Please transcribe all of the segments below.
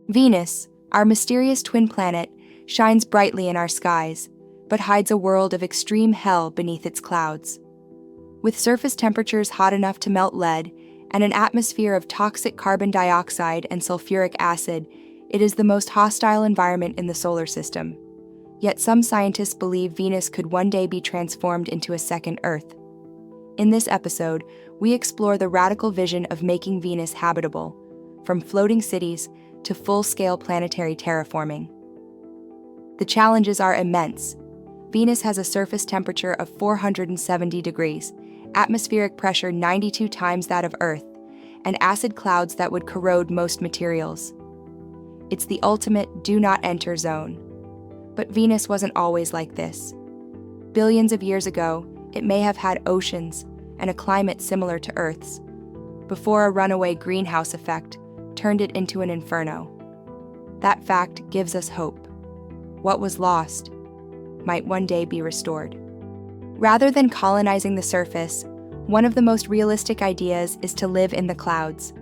Venus, our mysterious twin planet, shines brightly in our skies, but hides a world of extreme hell beneath its clouds. With surface temperatures hot enough to melt lead and an atmosphere of toxic carbon dioxide and sulfuric acid, it is the most hostile environment in the solar system. Yet some scientists believe Venus could one day be transformed into a second Earth. In this episode, we explore the radical vision of making Venus habitable, from floating cities to full-scale planetary terraforming. The challenges are immense. Venus has a surface temperature of 470 degrees, atmospheric pressure 92 times that of Earth, and acid clouds that would corrode most materials. It's the ultimate do-not-enter zone. But Venus wasn't always like this. Billions of years ago, it may have had oceans and a climate similar to Earth's, before a runaway greenhouse effect turned it into an inferno. That fact gives us hope. What was lost might one day be restored. Rather than colonizing the surface, one of the most realistic ideas is to live in the clouds.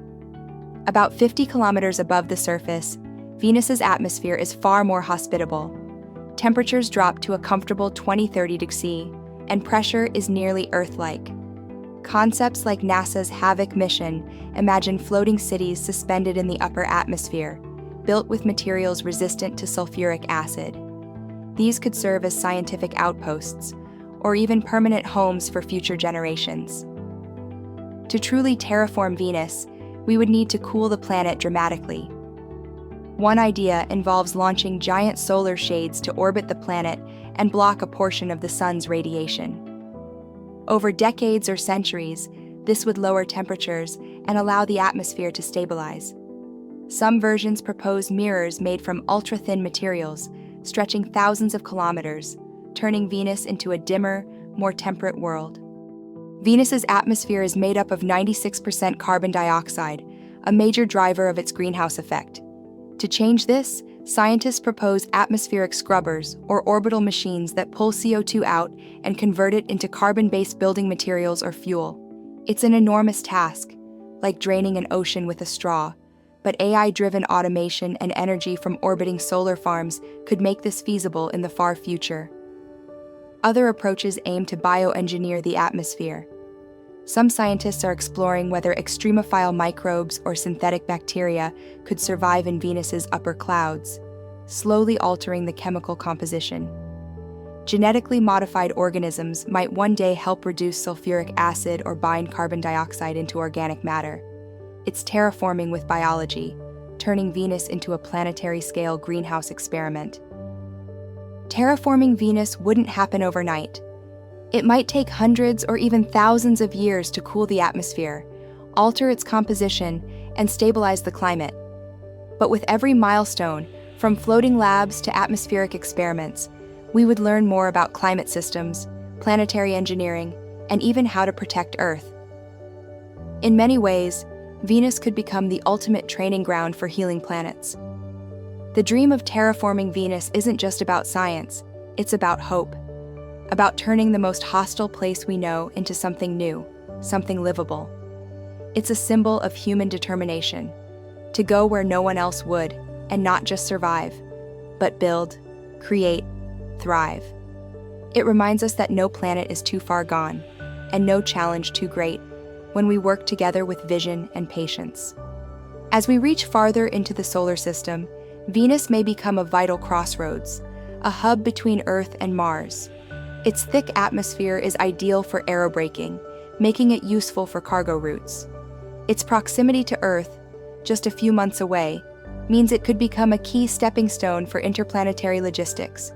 About 50 kilometers above the surface, Venus's atmosphere is far more hospitable. Temperatures drop to a comfortable 20-30 degrees C, and pressure is nearly Earth-like. Concepts like NASA's Havoc mission imagine floating cities suspended in the upper atmosphere, built with materials resistant to sulfuric acid. These could serve as scientific outposts, or even permanent homes for future generations. To truly terraform Venus, we would need to cool the planet dramatically. One idea involves launching giant solar shades to orbit the planet and block a portion of the sun's radiation. Over decades or centuries, this would lower temperatures and allow the atmosphere to stabilize. Some versions propose mirrors made from ultra-thin materials, stretching thousands of kilometers, turning Venus into a dimmer, more temperate world. Venus's atmosphere is made up of 96% carbon dioxide, a major driver of its greenhouse effect. To change this, scientists propose atmospheric scrubbers, or orbital machines that pull CO2 out and convert it into carbon-based building materials or fuel. It's an enormous task, like draining an ocean with a straw, but AI-driven automation and energy from orbiting solar farms could make this feasible in the far future. Other approaches aim to bioengineer the atmosphere. Some scientists are exploring whether extremophile microbes or synthetic bacteria could survive in Venus's upper clouds, slowly altering the chemical composition. Genetically modified organisms might one day help reduce sulfuric acid or bind carbon dioxide into organic matter. It's terraforming with biology, turning Venus into a planetary-scale greenhouse experiment. Terraforming Venus wouldn't happen overnight. It might take hundreds or even thousands of years to cool the atmosphere, alter its composition, and stabilize the climate. But with every milestone, from floating labs to atmospheric experiments, we would learn more about climate systems, planetary engineering, and even how to protect Earth. In many ways, Venus could become the ultimate training ground for healing planets. The dream of terraforming Venus isn't just about science, it's about hope. About turning the most hostile place we know into something new, something livable. It's a symbol of human determination, to go where no one else would, and not just survive, but build, create, thrive. It reminds us that no planet is too far gone, and no challenge too great, when we work together with vision and patience. As we reach farther into the solar system, Venus may become a vital crossroads, a hub between Earth and Mars. Its thick atmosphere is ideal for aerobraking, making it useful for cargo routes. Its proximity to Earth, just a few months away, means it could become a key stepping stone for interplanetary logistics.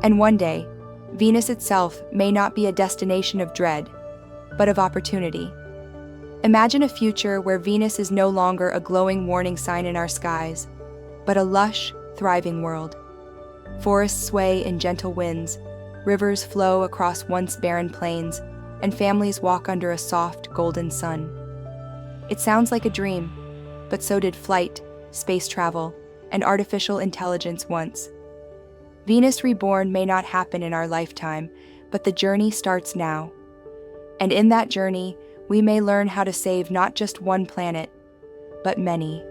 And one day, Venus itself may not be a destination of dread, but of opportunity. Imagine a future where Venus is no longer a glowing warning sign in our skies, but a lush, thriving world. Forests sway in gentle winds, rivers flow across once barren plains, and families walk under a soft, golden sun. It sounds like a dream, but so did flight, space travel, and artificial intelligence once. Venus Reborn may not happen in our lifetime, but the journey starts now. And in that journey, we may learn how to save not just one planet, but many.